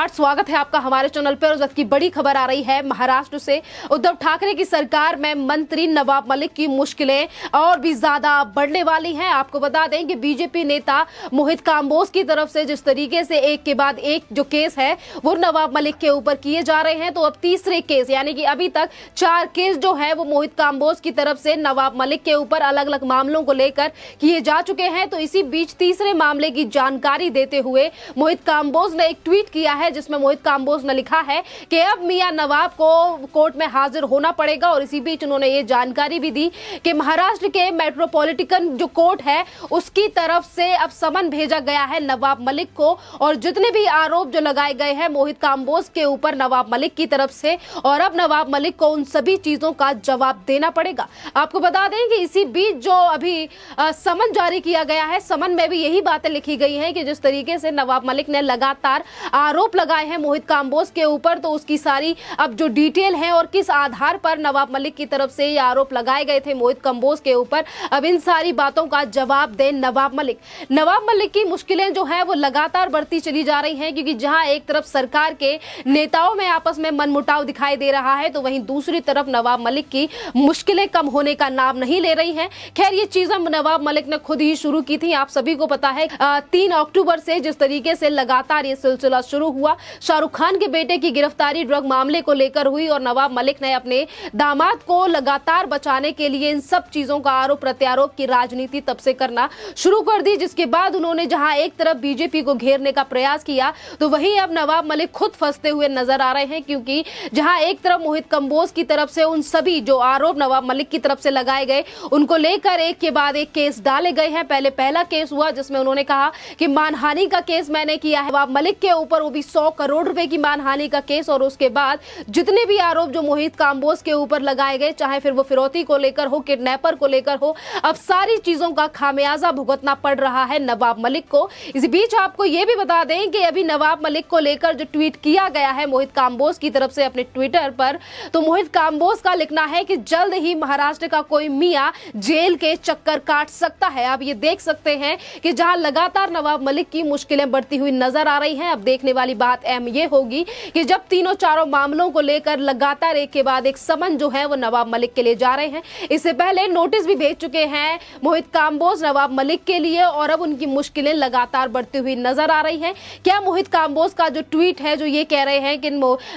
नमस्कार, स्वागत है आपका हमारे चैनल पर। उस की बड़ी खबर आ रही है महाराष्ट्र से। उद्धव ठाकरे की सरकार में मंत्री नवाब मलिक की मुश्किलें और भी ज्यादा बढ़ने वाली हैं। आपको बता दें कि बीजेपी नेता मोहित कांबोज की तरफ से जिस तरीके से एक के बाद एक जो केस है वो नवाब मलिक के ऊपर किए जा रहे हैं, तो अब तीसरे केस यानी कि अभी तक 4 केस जो है वो मोहित कांबोज की तरफ से नवाब मलिक के ऊपर अलग अलग मामलों को लेकर किए जा चुके हैं। तो इसी बीच तीसरे मामले की जानकारी देते हुए मोहित कांबोज ने एक ट्वीट किया है, जिसमें मोहित कांबोज ने लिखा है कि अब मियां नवाब को कोर्ट में हाजिर होना पड़ेगा। और इसी बीच उन्होंने ये जानकारी भी दी कि महाराष्ट्र के मेट्रोपॉलिटन जो कोर्ट है उसकी तरफ से अब समन भेजा गया है नवाब मलिक को, और जितने भी आरोप जो लगाए गए हैं मोहित कांबोज के ऊपर नवाब मलिक की तरफ से, और अब नवाब मलिक को उन सभी चीजों का जवाब देना पड़ेगा। आपको बता दें कि इसी बीच जो अभी समन जारी किया गया है, समन में भी यही बातें लिखी गई हैं कि जिस तरीके से नवाब मलिक ने लगातार आरोप लगाए हैं मोहित कांबोज के ऊपर, तो उसकी सारी अब जो डिटेल है और किस आधार पर नवाब मलिक की तरफ से ये आरोप लगाए गए थे मोहित कांबोज के ऊपर, अब इन सारी बातों का जवाब दे नवाब मलिक। नवाब मलिक की मुश्किलें जो है वो लगातार बढ़ती चली जा रही हैं, क्योंकि जहां एक तरफ सरकार के नेताओं में आपस में मनमुटाव दिखाई दे रहा है, तो वहीं दूसरी तरफ नवाब मलिक की मुश्किलें कम होने का नाम नहीं ले रही हैं। खैर, ये चीजें नवाब मलिक ने खुद ही शुरू की थी। आप सभी को पता है 3 अक्टूबर से जिस तरीके से लगातार ये सिलसिला शुरू हुआ, शाहरुख खान के बेटे की गिरफ्तारी ड्रग मामले को लेकर हुई, और नवाब मलिक ने अपने दामाद को लगातार बचाने के लिए इन सब चीजों का आरोप प्रत्यारोप की राजनीति तब से करना शुरू कर दी। जिसके बाद उन्होंने जहां एक तरफ बीजेपी को घेरने का प्रयास किया, तो वहीं अब नवाब मलिक खुद फंसते हुए नजर आ रहे हैं, क्योंकि जहां एक तरफ मोहित कांबोज की तरफ से उन सभी जो आरोप नवाब मलिक की तरफ से लगाए गए उनको लेकर एक के बाद एक केस डाले गए हैं। पहला केस हुआ जिसमें उन्होंने कहा कि मानहानि का केस मैंने किया है नवाब मलिक के ऊपर, वो भी 100 करोड़ रुपए की मानहानि का केस। और उसके बाद जितने भी आरोप जो मोहित कांबोज के ऊपर लगाए गए, चाहे फिर वो फिरौती को लेकर हो, किडनैपर को लेकर हो, अब सारी चीजों का खामियाजा भुगतना पड़ रहा है नवाब मलिक को। इस बीच आपको ये भी बता दें कि अभी नवाब मलिक को लेकर जो ट्वीट किया गया है मोहित कांबोज की तरफ से अपने ट्विटर पर, तो मोहित कांबोज का लिखना है कि जल्द ही महाराष्ट्र का कोई मियां जेल के चक्कर काट सकता है। आप ये देख सकते हैं कि जहां लगातार नवाब मलिक की मुश्किलें बढ़ती हुई नजर आ रही हैं, अब देखने वाली बात अहम ये होगी कि जब तीनों चारों मामलों को लेकर लगातार एक के बाद एक समन जो है वो नवाब मलिक के लिए जा रहे हैं। इससे पहले नोटिस भी भेज चुके हैं मोहित कांबोज नवाब मलिक के लिए, और अब उनकी मुश्किलें लगातार बढ़ती हुई नजर आ रही हैं। क्या मोहित कांबोज का जो ट्वीट है जो ये कह रहे हैं कि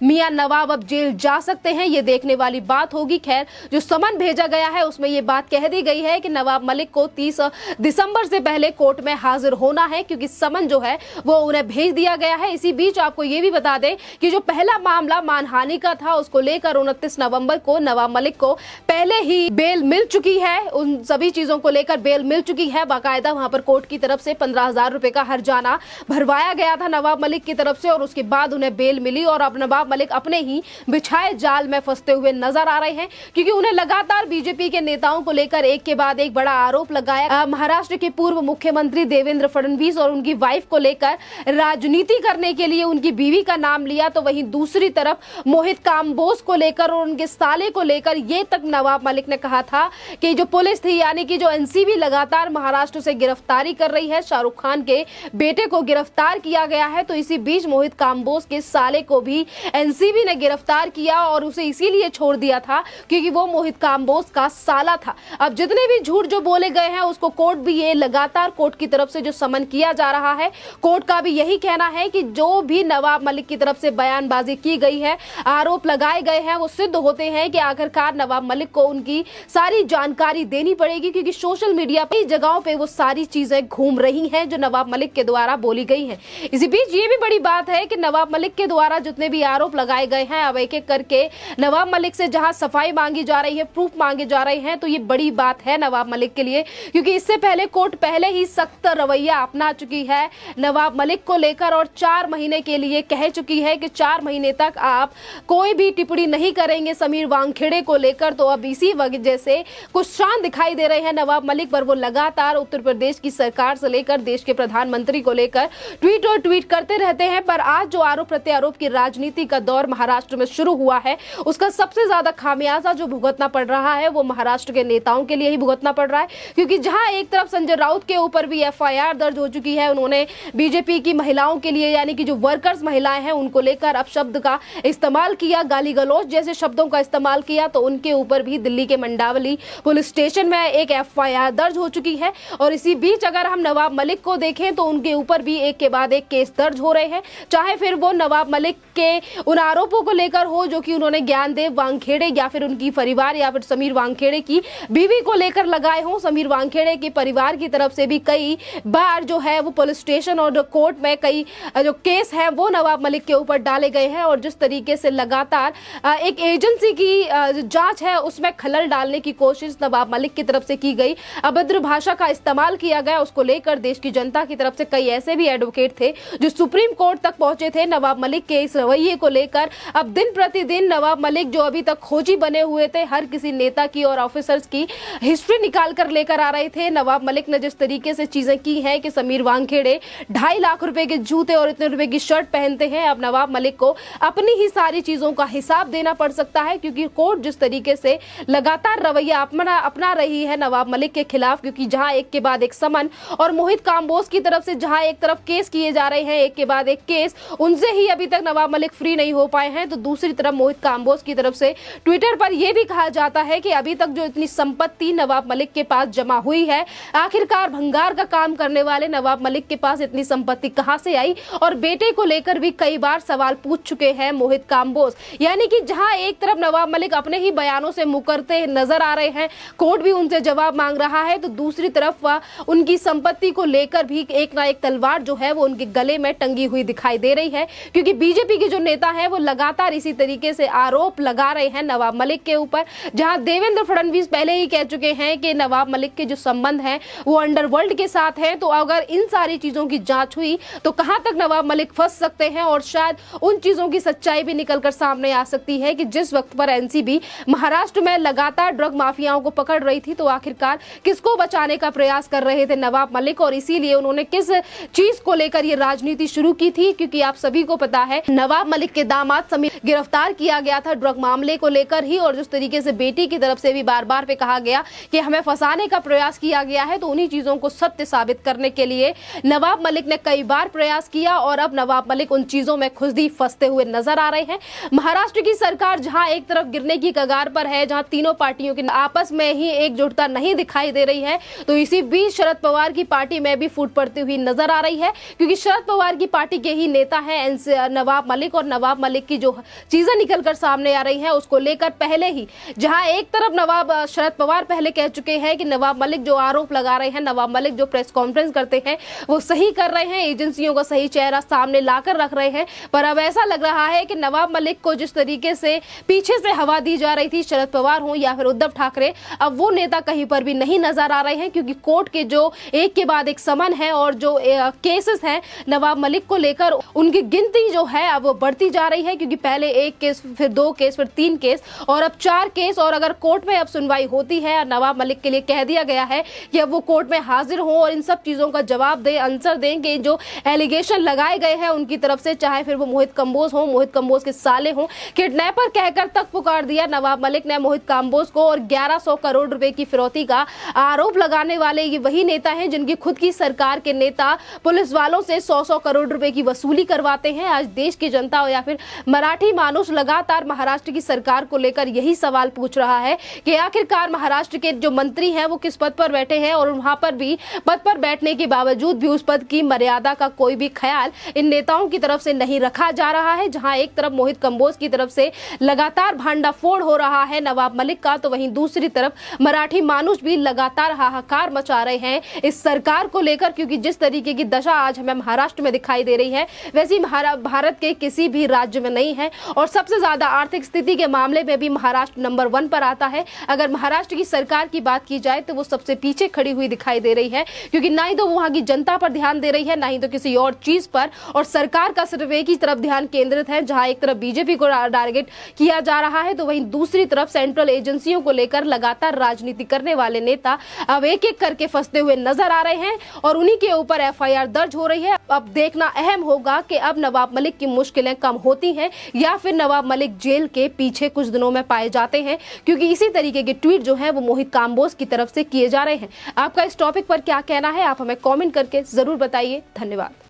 मियां नवाब अब जेल जा सकते हैं, ये देखने वाली बात होगी। खैर, जो समन भेजा गया है उसमें ये बात कह दी गई है कि नवाब मलिक को 30 दिसंबर से पहले कोर्ट में हाजिर होना है, क्योंकि समन जो है वो उन्हें भेज दिया गया है। इसी बीच आपको ये भी बता दें कि जो पहला मामला मानहानि का था उसको लेकर 29 नवंबर को नवाब मलिक को पहले ही बेल मिल चुकी है। उन सभी चीजों को लेकर बेल मिल चुकी है। बाकायदा वहां पर कोर्ट की तरफ से 15,000 रुपए का हर्जाना भरवाया गया था नवाब मलिक की तरफ से, और उसके बाद उन्हें बेल मिली। और अब नवाब मलिक अपने ही बिछाए जाल में फंसते हुए नजर आ रहे हैं, क्योंकि उन्हें लगातार बीजेपी के नेताओं को लेकर एक के बाद एक बड़ा आरोप लगाया। महाराष्ट्र के पूर्व मुख्यमंत्री देवेंद्र फडणवीस और उनकी वाइफ को लेकर राजनीति करने के लिए उनकी बीवी का नाम लिया, तो वहीं दूसरी तरफ मोहित कांबोज को लेकर और उनके साले को लेकर ये तक नवाब मलिक ने कहा था कि जो पुलिस थी यानी कि जो एनसीबी लगातार महाराष्ट्र से गिरफ्तारी कर रही है, शाहरुख खान के बेटे को गिरफ्तार किया गया है। तो इसी बीच मोहित कांबोज के साले को भी एनसीबी ने गिरफ्तार किया, और उसे इसीलिए छोड़ दिया था क्योंकि वो मोहित कांबोज का साला था। अब जितने भी झूठ जो बोले गए हैं उसको कोर्ट भी ये लगातार कोर्ट की तरफ से जो समन किया जा रहा है, कोर्ट का भी यही कहना है कि जो भी नवाब मलिक की तरफ से बयानबाजी की गई है, आरोप लगाए गए हैं, वो सिद्ध होते हैं कि आखिरकार नवाब मलिक को उनकी सारी जानकारी देनी पड़ेगी, क्योंकि सोशल मीडिया पर जगहों पे वो सारी चीजें घूम रही हैं जो नवाब मलिक के द्वारा बोली गई हैं। इसी बीच ये भी बड़ी बात है कि नवाब मलिक के द्वारा जितने भी आरोप लगाए गए हैं, अब एक एक करके नवाब मलिक से जहां सफाई मांगी जा रही है, प्रूफ मांगे जा रहे हैं, तो ये बड़ी बात है नवाब मलिक के लिए, क्योंकि इससे पहले कोर्ट पहले ही सख्त रवैया अपना चुकी है नवाब मलिक को लेकर, और 4 महीने के लिए कह चुकी है कि 4 महीने तक आप कोई भी टिप्पणी नहीं करेंगे समीर वानखेड़े को लेकर। तो अब इसी वजह से कुछ शान दिखाई दे रहे हैं नवाब मलिक पर। वो लगातार उत्तर प्रदेश की सरकार से लेकर देश के प्रधानमंत्री को लेकर ट्वीट करते रहते हैं, पर आज जो आरोप प्रत्यारोप की राजनीति का दौर महाराष्ट्र में शुरू हुआ है, उसका सबसे ज्यादा खामियाजा जो भुगतना पड़ रहा है वो महाराष्ट्र के नेताओं के लिए ही भुगतना पड़ रहा है, क्योंकि जहां एक तरफ संजय राउत के ऊपर भी एफआईआर दर्ज हो चुकी है, उन्होंने बीजेपी की महिलाओं के लिए यानी कि जो वर्कर्स महिलाएं हैं उनको लेकर अपशब्द का इस्तेमाल किया, गाली गलौज जैसे शब्दों का इस्तेमाल किया, तो उनके ऊपर भी दिल्ली के मंडावली पुलिस स्टेशन में एक FIR दर्ज हो चुकी है। और इसी बीच अगर हम नवाब मलिक को देखें तो उनके ऊपर भी एक के बाद एक केस दर्ज हो रहे हैं, चाहे फिर वो नवाब मलिक के उन आरोपों को लेकर हो जो कि उन्होंने ज्ञानदेव वानखेड़े या फिर उनकी परिवार या फिर समीर वानखेड़े की बीवी को लेकर लगाए हों। समीर वानखेड़े के परिवार की तरफ से भी कई बार जो है वो पुलिस स्टेशन और कोर्ट में कई जो केस है वो नवाब मलिक के ऊपर डाले गए हैं। और जिस तरीके से लगातार एक एजेंसी की जांच है उसमें खलल डालने की कोशिश नवाब मलिक की तरफ से की गई, अभद्र भाषा का इस्तेमाल किया गया, उसको लेकर देश की जनता की तरफ से कई ऐसे भी एडवोकेट थे जो सुप्रीम कोर्ट तक पहुंचे थे नवाब मलिक के इस रवैये को लेकर। अब दिन प्रतिदिन नवाब मलिक जो अभी तक खोजी बने हुए थे, हर किसी नेता की और ऑफिसर्स की हिस्ट्री निकाल कर लेकर आ रहे थे। नवाब मलिक ने जिस तरीके से चीजें की हैं कि समीर वानखेड़े 2.5 लाख रुपए के जूते और इतने रुपए की शर्ट पहनते हैं, अब नवाब मलिक को अपनी ही सारी चीजों का हिसाब देना पड़ सकता है, क्योंकि कोर्ट जिस तरीके से लगातार रवैया अपना रही है नवाब मलिक के खिलाफ, क्योंकि जहां एक के बाद एक समन और मोहित काम्बोज की तरफ से जहां एक तरफ केस किए जा रहे हैं, एक के बाद एक केस, उनसे ही अभी तक नवाब मलिक फ्री नहीं हो पाए हैं, तो दूसरी तरफ मोहित काम्बोज की तरफ से ट्विटर पर यह भी कहा जाता है कि अभी तक जो इतनी संपत्ति नवाब मलिक के पास जमा हुई है, आखिरकार भंगार का काम करने वाले नवाब मलिक के पास इतनी संपत्ति कहां से आई। और बेटे को लेकर भी कई बार सवाल पूछ चुके हैं मोहित काम्बोज। यानी कि जहां एक तरफ नवाब मलिक अपने ही बयानों से मुकरते नजर आ रहे हैं, कोर्ट भी उनसे जवाब मांग रहा है, तो दूसरी तरफ उनकी संपत्ति को लेकर भी एक ना एक तलवार जो है वो उनके गले में टंगी हुई दिखाई दे रही है। क्योंकि बीजेपी के जो नेता हैं वो लगातार इसी तरीके से आरोप लगा रहे हैं नवाब मलिक के ऊपर, जहां देवेंद्र फडणवीस पहले ही कह चुके हैं कि नवाब मलिक के जो संबंध हैं वो अंडरवर्ल्ड के साथ हैं। तो अगर इन सारी चीजों की जांच हुई तो कहां तक नवाब मलिक फंस सकते हैं, और शायद उन चीजों की सच्चाई भी निकलकर सामने आ सकती है कि जिस वक्त पर एनसीबी महाराष्ट्र में लगातार ड्रग माफियाओं को पकड़ रही थी, तो आखिरकार किसको बचाने का प्रयास कर रहे थे नवाब मलिक, और इसीलिए उन्होंने किस चीज को लेकर ये राजनीति शुरू की थी। क्योंकि आप सभी को पता है नवाब मलिक के दामाद समीर गिरफ्तार किया गया था ड्रग मामले को लेकर ही, और जिस तरीके से बेटी की तरफ से भी बार बार पे कहा गया कि हमें फंसाने का प्रयास किया गया है, तो उन्हीं चीजों को सत्य साबित करने के लिए नवाब मलिक ने कई बार प्रयास किया, और अब नवाब मलिक उन चीजों में खुद ही फंसते हुए नजर आ रहे हैं। महाराष्ट्र की सरकार जहां एक तरफ गिरने की कगार पर है, जहां तीनों पार्टियों की आपस में ही एकजुटता नहीं दिखाई दे रही है, तो इसी बीच शरद पवार की पार्टी में भी फूट पड़ती हुई नजर आ रही है। क्योंकि शरद पवार की पार्टी के ही नेता हैं नवाब मलिक, और नवाब मलिक की जो चीजें निकलकर सामने आ रही हैं उसको लेकर पहले ही जहां एक तरफ नवाब शरद पवार पहले कह चुके हैं कि नवाब मलिक जो आरोप लगा रहे हैं, नवाब मलिक जो प्रेस कॉन्फ्रेंस करते हैं वो सही कर रहे हैं, एजेंसियों का सही चेहरा सामने लाकर रख रहे हैं, पर अब ऐसा लग रहा है कि नवाब मलिक को जिस तरीके से पीछे से हवा दी जा रही थी, शरद पवार हो या फिर उद्धव ठाकरे, अब वो नेता कहीं पर भी नहीं नजर आ रहे हैं। क्योंकि कोर्ट के जो एक के बाद एक समन है और जो केसेस हैं नवाब मलिक को लेकर, उनकी गिनती जो है अब वो बढ़ती जा रही है। क्योंकि पहले 1 केस, फिर 2 केस, फिर 3 केस, और अब 4 केस, और अगर कोर्ट में अब सुनवाई होती है और नवाब मलिक के लिए कह दिया गया है कि अब वो कोर्ट में हाजिर हो और इन सब चीजों का जवाब दे, आंसर दें कि जो एलिगेशन लगाए गए हैं उनकी तरफ से, चाहे फिर वो मोहित काम्बोज हो, मोहित काम्बोज के साले हो, किडनैपर कहकर तक पुकार दिया नवाब मलिक ने मोहित काम्बोज को, और 1100 करोड़ रुपए की फिरौती का आरोप लगाने वाले ये वही नेता हैं जिनकी खुद की सरकार के नेता पुलिस वालों से 100-100 करोड़ रुपए की वसूली करवाते हैं। आज देश की जनता या फिर मराठी मानुष लगातार महाराष्ट्र की सरकार को लेकर यही सवाल पूछ रहा है कि आखिरकार महाराष्ट्र के जो मंत्री हैं वो किस पद पर बैठे हैं, और वहां पर भी पद पर बैठने के बावजूद भी उस पद की मर्यादा का कोई भी ख्याल इन नेताओं की तरफ से नहीं रखा जा रहा है। जहां एक तरफ मोहित काम्बोज की तरफ से लगातार भांडाफोड़ हो रहा है नवाब मलिक का, तो वहीं दूसरी तरफ मराठी मानुष भी लगातार हाहाकार मचा रहे हैं इस सरकार को लेकर। क्योंकि जिस तरीके की दशा आज हमें महाराष्ट्र में दिखाई दे रही है वैसी भारत के किसी भी राज्य में नहीं है, और सबसे ज्यादा आर्थिक स्थिति के मामले में भी महाराष्ट्र नंबर 1 पर आता है। अगर महाराष्ट्र की सरकार की बात की जाए तो वो सबसे पीछे खड़ी हुई दिखाई दे रही है, क्योंकि ना ही तो वहां की जनता पर ध्यान दे रही है, ना ही तो किसी और चीज पर, और सरकार का सिर्फ एक ही तरफ ध्यान केंद्रित है। जहां एक तरफ बीजेपी को टारगेट किया जा रहा है, तो वहीं दूसरी तरफ सेंट्रल एजेंसियों को लेकर लगातार राजनीति करने वाले नेता अब एक एक करके फंसते हुए नजर आ रहे हैं, और उन्हीं के ऊपर FIR दर्ज हो रही है। अब देखना अहम होगा कि अब नवाब मलिक की मुश्किलें कम होती हैं या फिर नवाब मलिक जेल के पीछे कुछ दिनों में पाए जाते हैं, क्योंकि इसी तरीके के ट्वीट जो है वो मोहित काम्बोज की तरफ से किए जा रहे हैं। आपका इस टॉपिक पर क्या कहना है, आप हमें कमेंट करके जरूर बताइए। धन्यवाद।